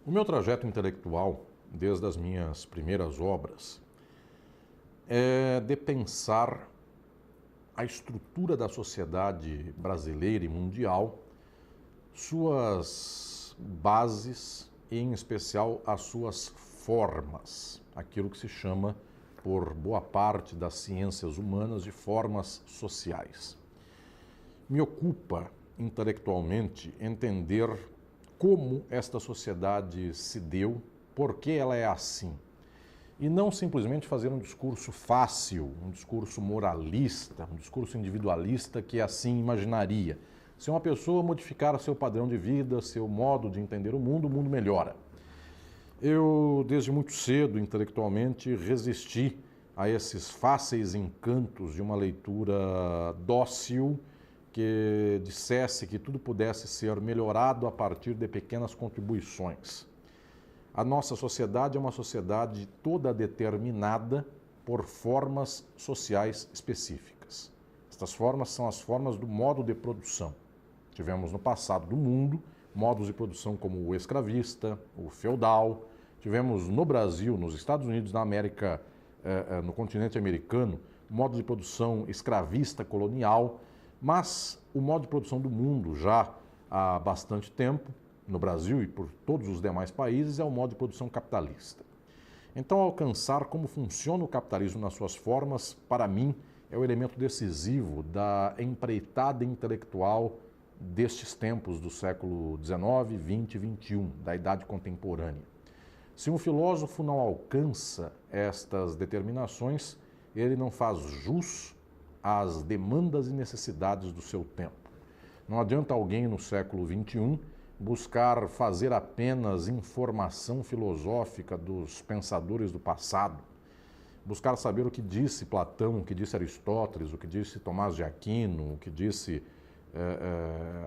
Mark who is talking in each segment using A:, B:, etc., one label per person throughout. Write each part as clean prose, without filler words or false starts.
A: O meu trajeto intelectual, desde as minhas primeiras obras, é de pensar a estrutura da sociedade brasileira e mundial, suas bases e, em especial, as suas formas, aquilo que se chama, por boa parte das ciências humanas, de formas sociais. Me ocupa intelectualmente entender como esta sociedade se deu, por que ela é assim. E não simplesmente fazer um discurso fácil, um discurso moralista, um discurso individualista que assim imaginaria. Se uma pessoa modificar seu padrão de vida, seu modo de entender o mundo melhora. Eu, desde muito cedo, intelectualmente, resisti a esses fáceis encantos de uma leitura dócil que dissesse que tudo pudesse ser melhorado a partir de pequenas contribuições. A nossa sociedade é uma sociedade toda determinada por formas sociais específicas. Estas formas são as formas do modo de produção. Tivemos no passado do mundo modos de produção como o escravista, o feudal. Tivemos no Brasil, nos Estados Unidos, na América, no continente americano, modos de produção escravista, colonial. Mas o modo de produção do mundo já há bastante tempo, no Brasil e por todos os demais países, é o modo de produção capitalista. Então, alcançar como funciona o capitalismo nas suas formas, para mim, é o elemento decisivo da empreitada intelectual destes tempos do século XIX, XX e XXI, da idade contemporânea. Se um filósofo não alcança estas determinações, ele não faz jus às demandas e necessidades do seu tempo. Não adianta alguém no século XXI buscar fazer apenas informação filosófica dos pensadores do passado, buscar saber o que disse Platão, o que disse Aristóteles, o que disse Tomás de Aquino, o que disse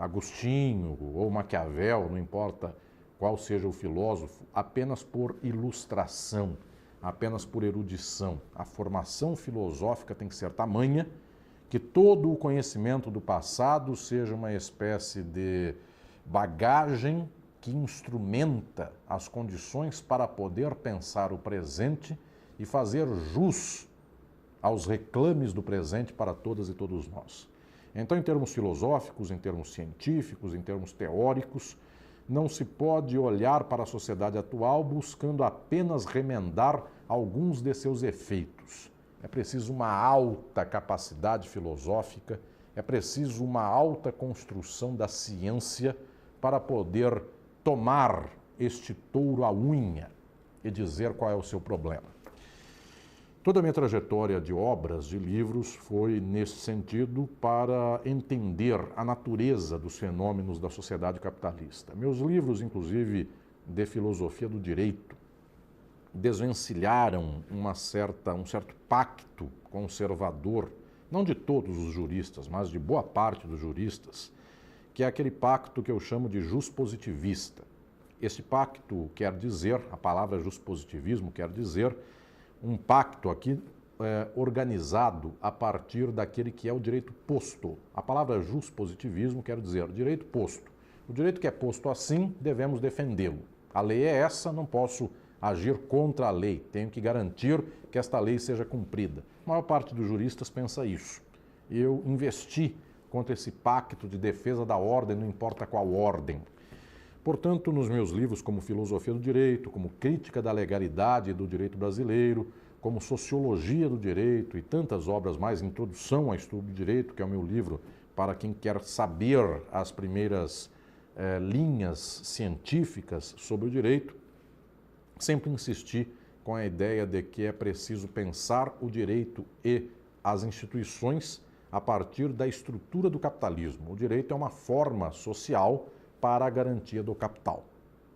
A: Agostinho ou Maquiavel, não importa qual seja o filósofo, apenas por ilustração, apenas por erudição. A formação filosófica tem que ser tamanha que todo o conhecimento do passado seja uma espécie de bagagem que instrumenta as condições para poder pensar o presente e fazer jus aos reclames do presente para todas e todos nós. Então, em termos filosóficos, em termos científicos, em termos teóricos, não se pode olhar para a sociedade atual buscando apenas remendar alguns de seus efeitos. É preciso uma alta capacidade filosófica, é preciso uma alta construção da ciência para poder tomar este touro à unha e dizer qual é o seu problema. Toda a minha trajetória de obras, de livros, foi nesse sentido para entender a natureza dos fenômenos da sociedade capitalista. Meus livros, inclusive, de filosofia do direito, desvencilharam um certo pacto conservador, não de todos os juristas, mas de boa parte dos juristas, que é aquele pacto que eu chamo de juspositivista. Esse pacto quer dizer, a palavra juspositivismo quer dizer um pacto aqui organizado a partir daquele que é o direito posto. A palavra juspositivismo quer dizer direito posto. O direito que é posto assim, devemos defendê-lo. A lei é essa, não posso agir contra a lei, tenho que garantir que esta lei seja cumprida. A maior parte dos juristas pensa isso. Eu investi contra esse pacto de defesa da ordem, não importa qual ordem. Portanto, nos meus livros como Filosofia do Direito, como Crítica da Legalidade do Direito Brasileiro, como Sociologia do Direito e tantas obras mais, Introdução ao Estudo do Direito, que é o meu livro para quem quer saber as primeiras linhas científicas sobre o direito, sempre insisti com a ideia de que é preciso pensar o direito e as instituições a partir da estrutura do capitalismo. O direito é uma forma social para a garantia do capital.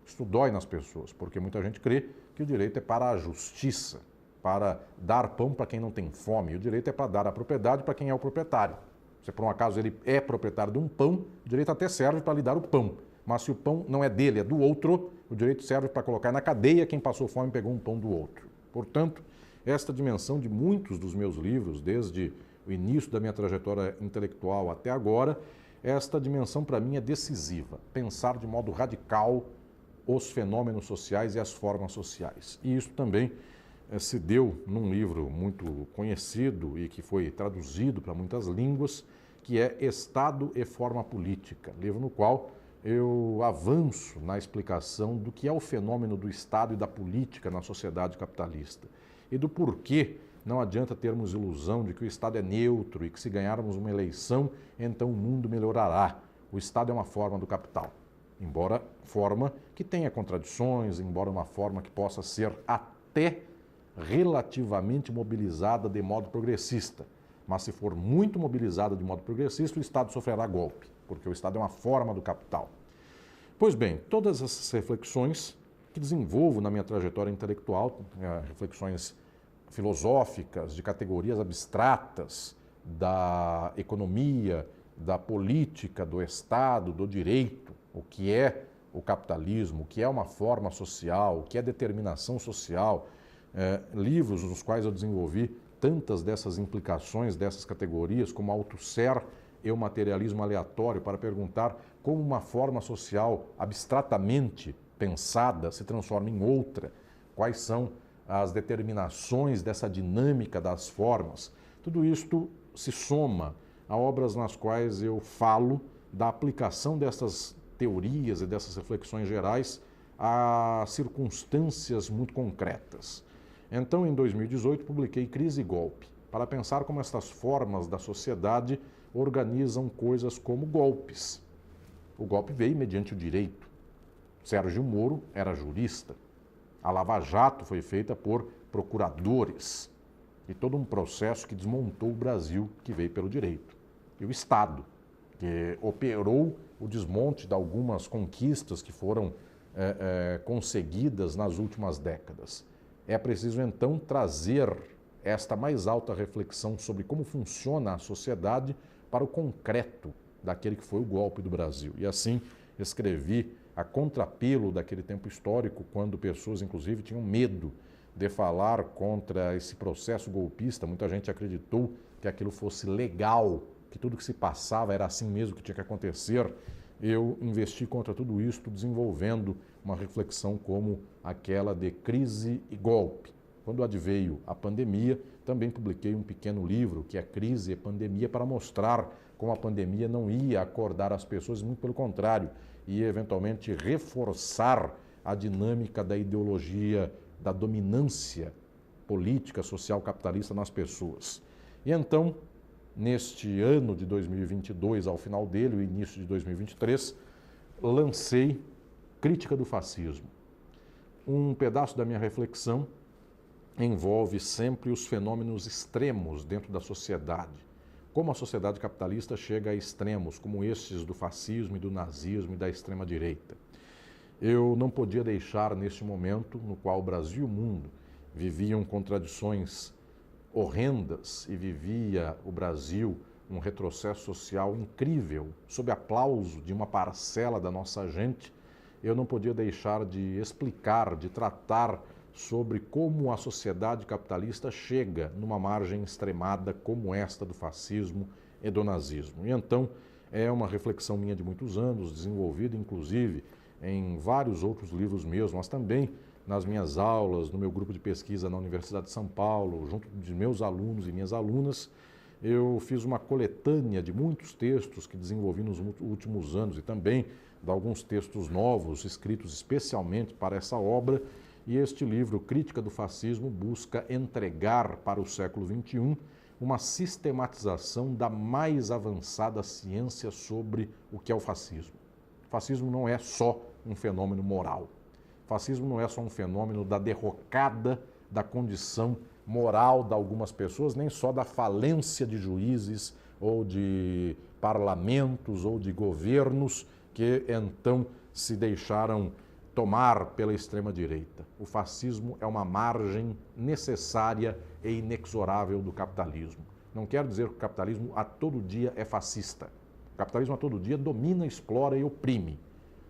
A: Isso dói nas pessoas, porque muita gente crê que o direito é para a justiça, para dar pão para quem não tem fome. E o direito é para dar a propriedade para quem é o proprietário. Se por um acaso ele é proprietário de um pão, o direito até serve para lhe dar o pão. Mas se o pão não é dele, é do outro, o direito serve para colocar na cadeia quem passou fome e pegou um pão do outro. Portanto, esta dimensão de muitos dos meus livros, desde o início da minha trajetória intelectual até agora, esta dimensão para mim é decisiva. Pensar de modo radical os fenômenos sociais e as formas sociais. E isso também se deu num livro muito conhecido e que foi traduzido para muitas línguas, que é Estado e Forma Política, livro no qual eu avanço na explicação do que é o fenômeno do Estado e da política na sociedade capitalista e do porquê não adianta termos ilusão de que o Estado é neutro e que se ganharmos uma eleição, então o mundo melhorará. O Estado é uma forma do capital, embora forma que tenha contradições, embora uma forma que possa ser até relativamente mobilizada de modo progressista. Mas se for muito mobilizada de modo progressista, o Estado sofrerá golpe, porque o Estado é uma forma do capital. Pois bem, todas essas reflexões que desenvolvo na minha trajetória intelectual, reflexões filosóficas, de categorias abstratas da economia, da política, do Estado, do direito, o que é o capitalismo, o que é uma forma social, o que é determinação social, livros nos quais eu desenvolvi tantas dessas implicações dessas categorias, como Althusser e o materialismo aleatório, para perguntar como uma forma social abstratamente pensada se transforma em outra, quais são as determinações dessa dinâmica das formas. Tudo isto se soma a obras nas quais eu falo da aplicação dessas teorias e dessas reflexões gerais a circunstâncias muito concretas. Então, em 2018, publiquei Crise e Golpe, para pensar como estas formas da sociedade organizam coisas como golpes. O golpe veio mediante o direito. Sérgio Moro era jurista. A Lava Jato foi feita por procuradores. E todo um processo que desmontou o Brasil, que veio pelo direito. E o Estado, que operou o desmonte de algumas conquistas que foram conseguidas nas últimas décadas. É preciso, então, trazer esta mais alta reflexão sobre como funciona a sociedade para o concreto daquele que foi o golpe do Brasil. E assim escrevi a contrapelo daquele tempo histórico, quando pessoas, inclusive, tinham medo de falar contra esse processo golpista. Muita gente acreditou que aquilo fosse legal, que tudo que se passava era assim mesmo que tinha que acontecer. Eu investi contra tudo isto, desenvolvendo uma reflexão como aquela de crise e golpe. Quando adveio a pandemia, também publiquei um pequeno livro, que é Crise e Pandemia, para mostrar como a pandemia não ia acordar as pessoas, muito pelo contrário, ia eventualmente reforçar a dinâmica da ideologia, da dominância política, social, capitalista nas pessoas. E então, neste ano de 2022, ao final dele, o início de 2023, lancei Crítica do Fascismo. Um pedaço da minha reflexão envolve sempre os fenômenos extremos dentro da sociedade. Como a sociedade capitalista chega a extremos, como estes do fascismo e do nazismo e da extrema-direita. Eu não podia deixar, neste momento, no qual o Brasil e o mundo viviam contradições horrendas e vivia o Brasil um retrocesso social incrível, sob aplauso de uma parcela da nossa gente, eu não podia deixar de explicar, de tratar sobre como a sociedade capitalista chega numa margem extremada como esta do fascismo e do nazismo. E então é uma reflexão minha de muitos anos, desenvolvida inclusive em vários outros livros meus, mas também nas minhas aulas, no meu grupo de pesquisa na Universidade de São Paulo, junto de meus alunos e minhas alunas. Eu fiz uma coletânea de muitos textos que desenvolvi nos últimos anos e também de alguns textos novos, escritos especialmente para essa obra. E este livro, Crítica do Fascismo, busca entregar para o século XXI uma sistematização da mais avançada ciência sobre o que é o fascismo. O fascismo não é só um fenômeno moral. O fascismo não é só um fenômeno da derrocada da condição moral de algumas pessoas, nem só da falência de juízes ou de parlamentos ou de governos que então se deixaram tomar pela extrema-direita. O fascismo é uma margem necessária e inexorável do capitalismo. Não quer dizer que o capitalismo a todo dia é fascista. O capitalismo a todo dia domina, explora e oprime.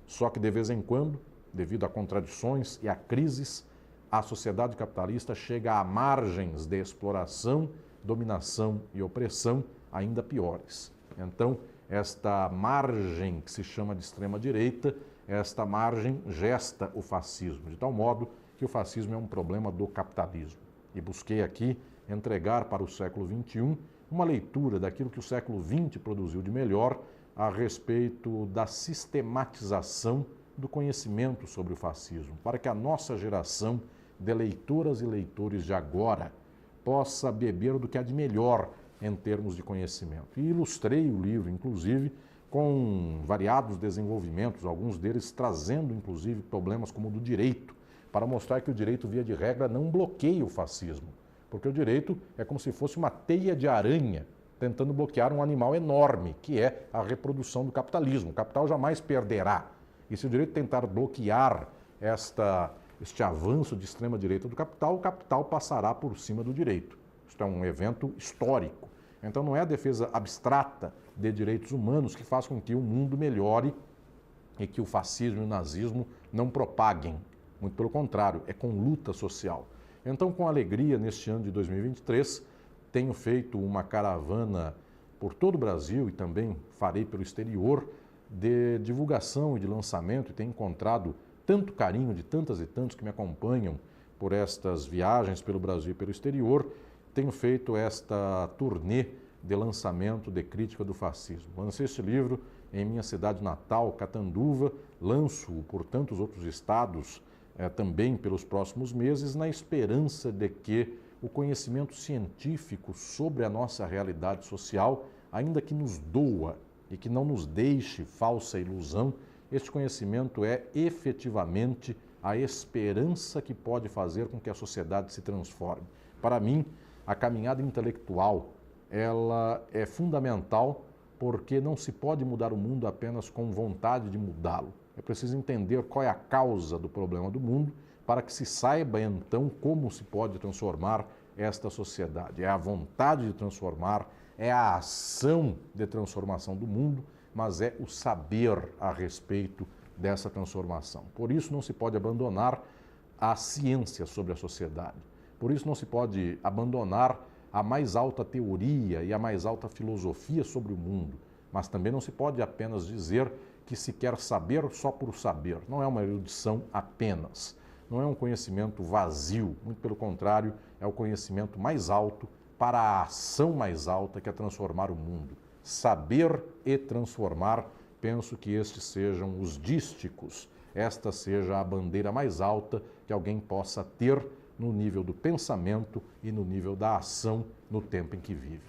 A: Só que de vez em quando, devido a contradições e a crises, a sociedade capitalista chega a margens de exploração, dominação e opressão ainda piores. Então, esta margem que se chama de extrema-direita esta margem gesta o fascismo, de tal modo que o fascismo é um problema do capitalismo. E busquei aqui entregar para o século XXI uma leitura daquilo que o século XX produziu de melhor a respeito da sistematização do conhecimento sobre o fascismo, para que a nossa geração de leitoras e leitores de agora possa beber do que há de melhor em termos de conhecimento. E ilustrei o livro, inclusive, com variados desenvolvimentos, alguns deles trazendo, inclusive, problemas como o do direito, para mostrar que o direito, via de regra, não bloqueia o fascismo, porque o direito é como se fosse uma teia de aranha tentando bloquear um animal enorme, que é a reprodução do capitalismo. O capital jamais perderá. E se o direito tentar bloquear este avanço de extrema-direita do capital, o capital passará por cima do direito. Isto é um evento histórico. Então não é a defesa abstrata de direitos humanos que faz com que o mundo melhore e que o fascismo e o nazismo não propaguem. Muito pelo contrário, é com luta social. Então, com alegria, neste ano de 2023, tenho feito uma caravana por todo o Brasil e também farei pelo exterior de divulgação e de lançamento, e tenho encontrado tanto carinho de tantas e tantos que me acompanham por estas viagens pelo Brasil e pelo exterior. Tenho feito esta turnê de lançamento de crítica do fascismo. Lancei este livro em minha cidade natal, Catanduva, lanço-o por tantos outros estados também pelos próximos meses, na esperança de que o conhecimento científico sobre a nossa realidade social, ainda que nos doa e que não nos deixe falsa ilusão, este conhecimento é efetivamente a esperança que pode fazer com que a sociedade se transforme. Para mim, a caminhada intelectual, ela é fundamental porque não se pode mudar o mundo apenas com vontade de mudá-lo. É preciso entender qual é a causa do problema do mundo para que se saiba então como se pode transformar esta sociedade. É a vontade de transformar, é a ação de transformação do mundo, mas é o saber a respeito dessa transformação. Por isso não se pode abandonar a ciência sobre a sociedade. Por isso não se pode abandonar a mais alta teoria e a mais alta filosofia sobre o mundo. Mas também não se pode apenas dizer que se quer saber só por saber. Não é uma erudição apenas. Não é um conhecimento vazio. Muito pelo contrário, é o conhecimento mais alto para a ação mais alta, que é transformar o mundo. Saber e transformar, penso que estes sejam os dísticos. Esta seja a bandeira mais alta que alguém possa ter no nível do pensamento e no nível da ação no tempo em que vive.